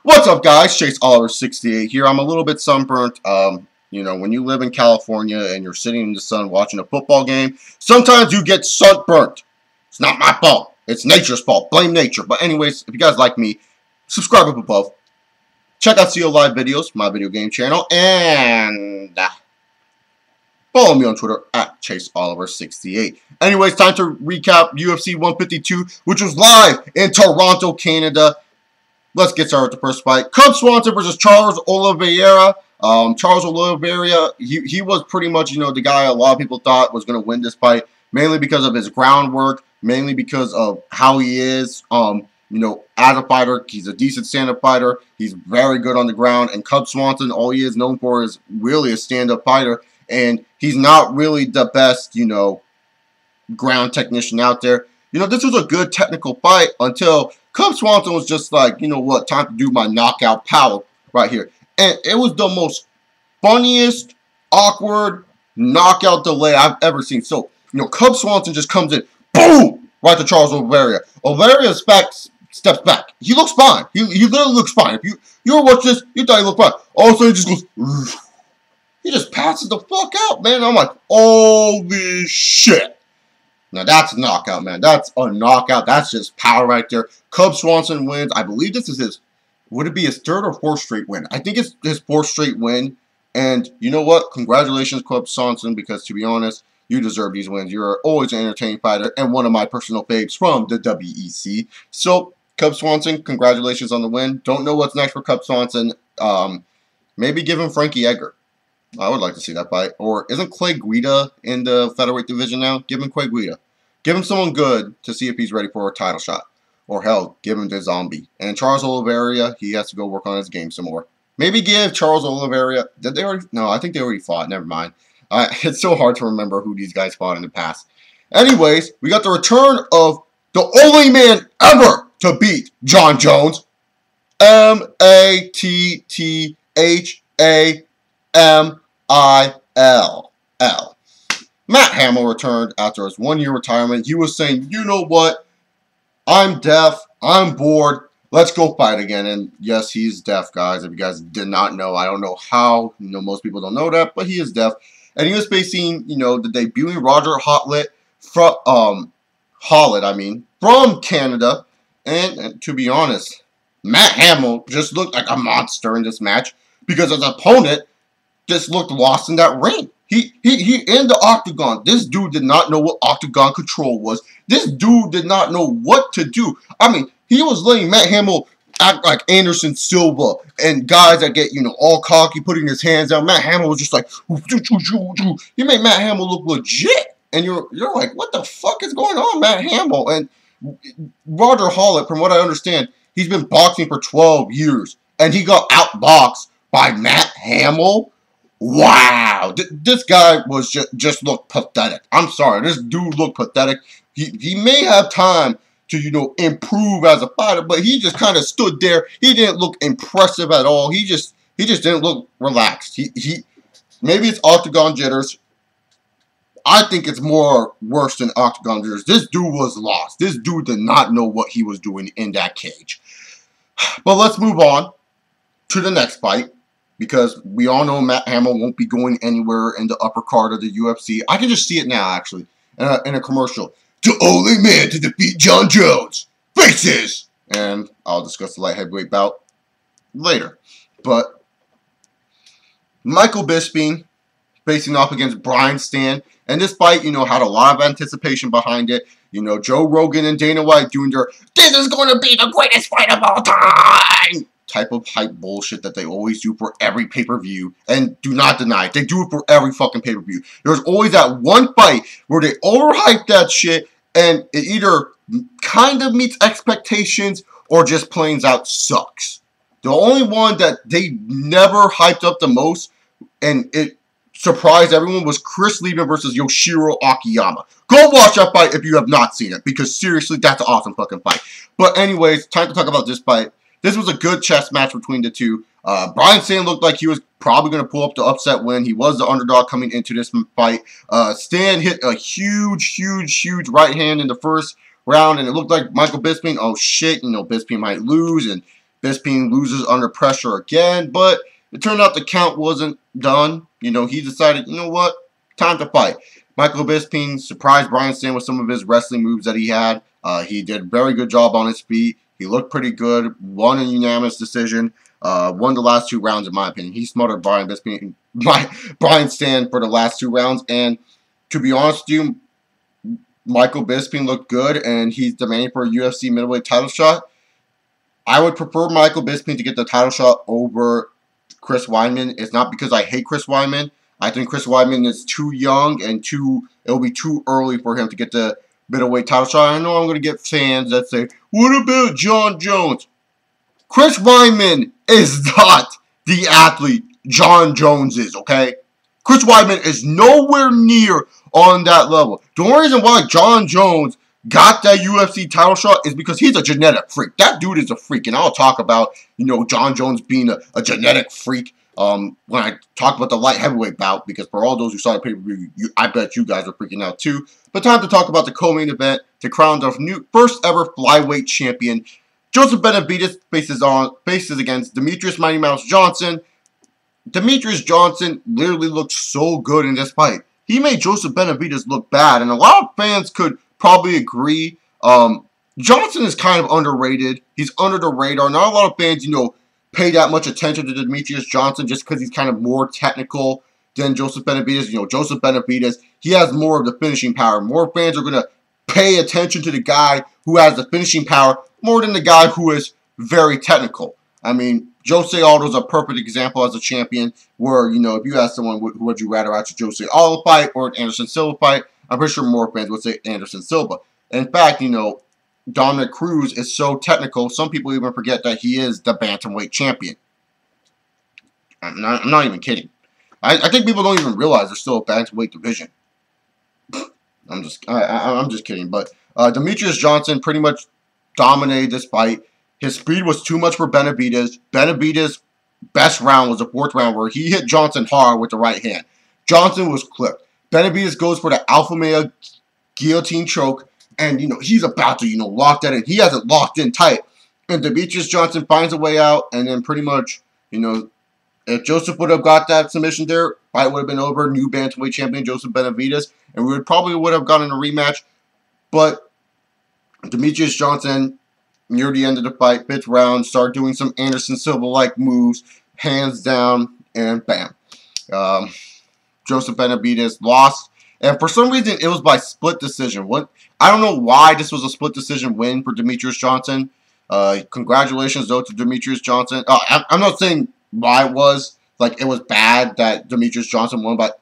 What's up, guys? Chase Oliver 68 here. I'm a little bit sunburnt. When you live in California and you're sitting in the sun watching a football game, sometimes you get sunburnt. It's not my fault. It's nature's fault. Blame nature. But anyways, if you guys like me, subscribe up above. Check out CO Live videos, my video game channel, and follow me on Twitter at ChaseOliver68. Anyways, time to recap UFC 152, which was live in Toronto, Canada. Let's get started with the first fight. Cub Swanson versus Charles Oliveira. Charles Oliveira, he was pretty much, the guy a lot of people thought was going to win this fight, mainly because of his groundwork, mainly because of how he is, as a fighter. He's a decent stand-up fighter. He's very good on the ground. And Cub Swanson, all he is known for is really a stand-up fighter. And he's not really the best, ground technician out there. This was a good technical fight until Cub Swanson was just like, you know what, time to do my knockout power right here. And it was the most funniest, awkward knockout delay I've ever seen. So, Cub Swanson just comes in, boom, right to Charles Oliveira. Oliveira steps back. He looks fine. He literally looks fine. If you ever watch this, you thought he looked fine. All of a sudden, he just goes, he just passes the fuck out, man. I'm like, holy shit. Now, that's a knockout, man. That's a knockout. That's just power right there. Cub Swanson wins. I believe this is his, would it be his third or fourth straight win? I think it's his fourth straight win. And you know what? Congratulations, Cub Swanson, because to be honest, you deserve these wins. You're always an entertaining fighter and one of my personal faves from the WEC. So, Cub Swanson, congratulations on the win. Don't know what's next for Cub Swanson. Maybe give him Frankie Edgar. I would like to see that fight. Or isn't Clay Guida in the featherweight division now? Give him Clay Guida. Give him someone good to see if he's ready for a title shot. Or hell, give him the zombie. And Charles Oliveira, he has to go work on his game some more. Maybe give Charles Oliveira... Did they already... No, I think they already fought. Never mind. It's so hard to remember who these guys fought in the past. Anyways, we got the return of the only man ever to beat John Jones. M-A-T-T-H-A-M-I-L-L. Matt Hamill returned after his one-year retirement. He was saying, you know what? I'm deaf. I'm bored. Let's go fight again. And yes, he's deaf, guys. If you guys did not know, I don't know how. Most people don't know that, but he is deaf. And he was facing, the debuting Roger Hollett from, from Canada. And to be honest, Matt Hamill just looked like a monster in this match because his opponent just looked lost in that ring. He in the octagon. This dude did not know what octagon control was. This dude did not know what to do. I mean, he was letting Matt Hamill act like Anderson Silva and guys that get, all cocky, putting his hands out. Matt Hamill was just like, he made Matt Hamill look legit. And you're like, what the fuck is going on, Matt Hamill? And Roger Hollett, from what I understand, he's been boxing for 12 years. And he got outboxed by Matt Hamill. Wow, this guy was just looked pathetic. I'm sorry, this dude looked pathetic. He may have time to improve as a fighter, but he just kind of stood there. He didn't look impressive at all. He just didn't look relaxed. Maybe it's octagon jitters. I think it's more worse than octagon jitters. This dude was lost. This dude did not know what he was doing in that cage. But let's move on to the next fight. Because we all know Matt Hamill won't be going anywhere in the upper card of the UFC. I can just see it now, actually, in a commercial. The only man to defeat John Jones faces. And I'll discuss the light heavyweight bout later. But Michael Bisping facing off against Brian Stann. And this fight, had a lot of anticipation behind it. Joe Rogan and Dana White doing their, this is going to be the greatest fight of all time type of hype bullshit that they always do for every pay-per-view, and do not deny it. They do it for every fucking pay-per-view. There's always that one fight where they overhype that shit, and it either kind of meets expectations or just plain out sucks. The only one that they never hyped up the most, and it surprised everyone, was Chris Leben versus Yoshiro Akiyama. Go watch that fight if you have not seen it, because seriously, that's an awesome fucking fight. But anyways, time to talk about this fight. This was a good chess match between the two. Brian Stann looked like he was probably going to pull up the upset win. He was the underdog coming into this fight. Stann hit a huge right hand in the first round, and it looked like Michael Bisping, oh shit, Bisping might lose, and Bisping loses under pressure again, but it turned out the count wasn't done. You know, he decided, you know what, time to fight. Michael Bisping surprised Brian Stann with some of his wrestling moves that he had. He did a very good job on his feet. He looked pretty good. Won a unanimous decision. Won the last 2 rounds, in my opinion. He smothered Brian Stann for the last 2 rounds. And to be honest with you, Michael Bisping looked good, and he's demanding for a UFC middleweight title shot. I would prefer Michael Bisping to get the title shot over Chris Weidman. It's not because I hate Chris Weidman. I think Chris Weidman is too young and it'll be too early for him to get the middleweight title shot. I know I'm going to get fans that say, what about Jon Jones? Chris Weidman is not the athlete Jon Jones is, okay? Chris Weidman is nowhere near on that level. The only reason why Jon Jones got that UFC title shot is because he's a genetic freak. That dude is a freak, and I'll talk about, you know, Jon Jones being a genetic freak when I talk about the light heavyweight bout, because for all those who saw the pay-per-view, I bet you guys are freaking out too. But time to talk about the co-main event to crown the new first ever flyweight champion. Joseph Benavidez faces against Demetrius Mighty Mouse Johnson. Demetrius Johnson literally looked so good in this fight. He made Joseph Benavidez look bad, and a lot of fans could probably agree. Johnson is kind of underrated. He's under the radar. Not a lot of fans, you know, pay that much attention to Demetrius Johnson just because he's kind of more technical than Joseph Benavidez. You know, Joseph Benavidez, he has more of the finishing power. More fans are going to pay attention to the guy who has the finishing power more than the guy who is very technical. I mean, Jose Aldo's a perfect example as a champion where, you know, if you ask someone, who would you rather watch a Jose Aldo fight or an Anderson Silva fight, I'm pretty sure more fans would say Anderson Silva. In fact, you know, Dominic Cruz is so technical, some people even forget that he is the bantamweight champion. I'm not even kidding. I think people don't even realize there's still a bantamweight division. I'm just kidding. But Demetrius Johnson pretty much dominated this fight. His speed was too much for Benavidez. Benavidez' best round was the 4th round where he hit Johnson hard with the right hand. Johnson was clipped. Benavidez goes for the alpha male guillotine choke. And, you know, he's about to, you know, lock that in. He has it locked in tight. And Demetrius Johnson finds a way out. And then pretty much, you know, if Joseph would have got that submission there, fight would have been over. New bantamweight champion Joseph Benavidez. And we would have gotten a rematch. But Demetrius Johnson, near the end of the fight, 5th round, started doing some Anderson Silva-like moves. Hands down. And bam. Joseph Benavidez lost. And for some reason, it was by split decision. I don't know why this was a split decision win for Demetrius Johnson. Congratulations, though, to Demetrius Johnson. I'm not saying why it was. Like, it was bad that Demetrius Johnson won by...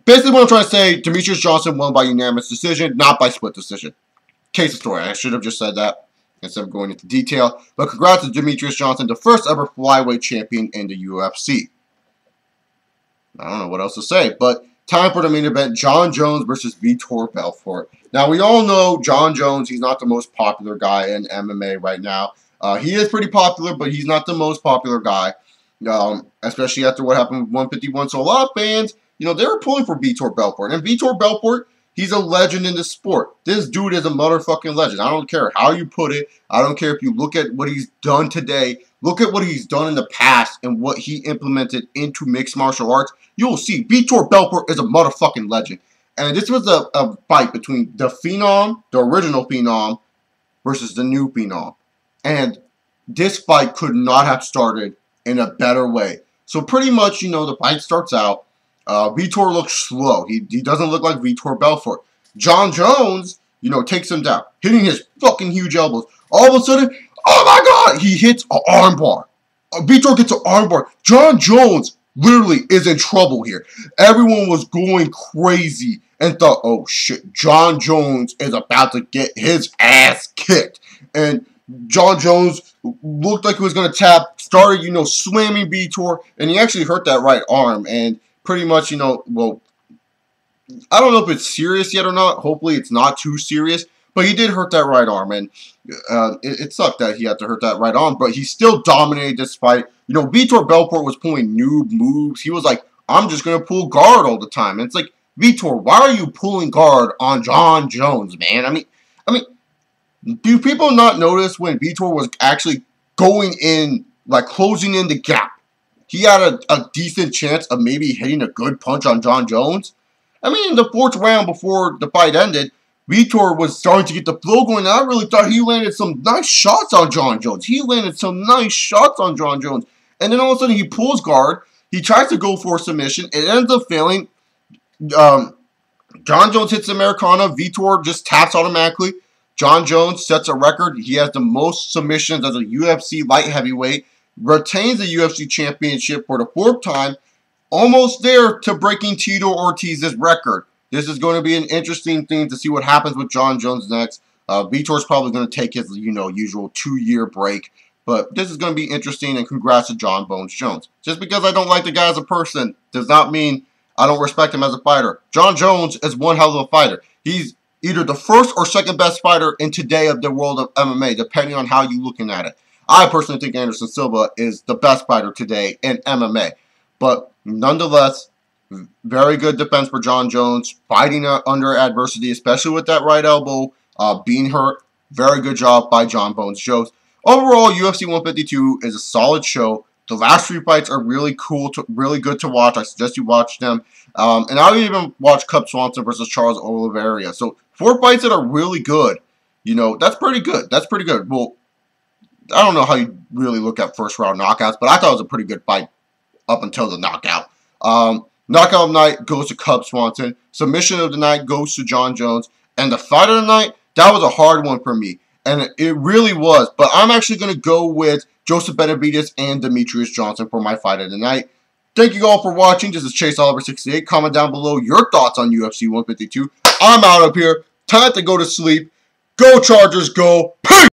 Basically, what I'm trying to say, Demetrius Johnson won by unanimous decision, not by split decision. Case of story. I should have just said that instead of going into detail. But congrats to Demetrius Johnson, the first ever flyweight champion in the UFC. I don't know what else to say, but... Time for the main event, Jon Jones versus Vitor Belfort. Now, we all know Jon Jones, he's not the most popular guy in MMA right now. He is pretty popular, but he's not the most popular guy, especially after what happened with 151. So a lot of fans, you know, they were pulling for Vitor Belfort. And Vitor Belfort, he's a legend in the sport. This dude is a motherfucking legend. I don't care how you put it. I don't care if you look at what he's done today. Look at what he's done in the past and what he implemented into mixed martial arts. You'll see Vitor Belfort is a motherfucking legend. And this was a fight between the Phenom, the original Phenom, versus the new Phenom. And this fight could not have started in a better way. So pretty much, you know, the fight starts out. Vitor looks slow. He doesn't look like Vitor Belfort. Jon Jones, you know, takes him down, hitting his fucking huge elbows. All of a sudden, oh my God, he hits an armbar. Vitor gets an armbar. Jon Jones literally is in trouble here. Everyone was going crazy and thought, oh shit, Jon Jones is about to get his ass kicked. And Jon Jones looked like he was going to tap, started, you know, slamming Vitor, and he actually hurt that right arm. And pretty much, you know, well, I don't know if it's serious yet or not. Hopefully it's not too serious. But he did hurt that right arm, and it sucked that he had to hurt that right arm, but he still dominated this fight. You know, Vitor Belfort was pulling noob moves. He was like, I'm just going to pull guard all the time. And it's like, Vitor, why are you pulling guard on Jon Jones, man? I mean, do people not notice when Vitor was actually going in, like closing in the gap. He had a decent chance of maybe hitting a good punch on Jon Jones. I mean, in the 4th round before the fight ended, Vitor was starting to get the flow going, and I really thought he landed some nice shots on Jon Jones. And then all of a sudden he pulls guard. He tries to go for a submission. It ends up failing. Jon Jones hits Americana. Vitor just taps automatically. Jon Jones sets a record. He has the most submissions as a UFC light heavyweight. Retains the UFC championship for the 4th time. Almost there to breaking Tito Ortiz's record. This is going to be an interesting thing to see what happens with Jon Jones next. Vitor's probably going to take his, usual 2-year break. But this is going to be interesting, and congrats to Jon Bones Jones. Just because I don't like the guy as a person does not mean I don't respect him as a fighter. Jon Jones is one hell of a fighter. He's either the 1st or 2nd best fighter in today of the world of MMA, depending on how you're looking at it. I personally think Anderson Silva is the best fighter today in MMA. But nonetheless, very good defense for Jon Jones, fighting under adversity, especially with that right elbow being hurt. Very good job by Jon Bones Jones. Overall, UFC 152 is a solid show. The last 3 fights are really cool, really good to watch. I suggest you watch them. And I'll even watch Cub Swanson versus Charles Oliveira. So 4 fights that are really good. That's pretty good. That's pretty good. Well, I don't know how you really look at 1st round knockouts, but I thought it was a pretty good fight up until the knockout. Knockout of the night goes to Cub Swanson. Submission of the night goes to Jon Jones. And the fight of the night, that was a hard one for me. And it really was. But I'm actually going to go with Joseph Benavidez and Demetrius Johnson for my fight of the night. Thank you all for watching. This is Chase Oliver 68. Comment down below your thoughts on UFC 152. I'm out of here. Time to go to sleep. Go Chargers, go. Peace!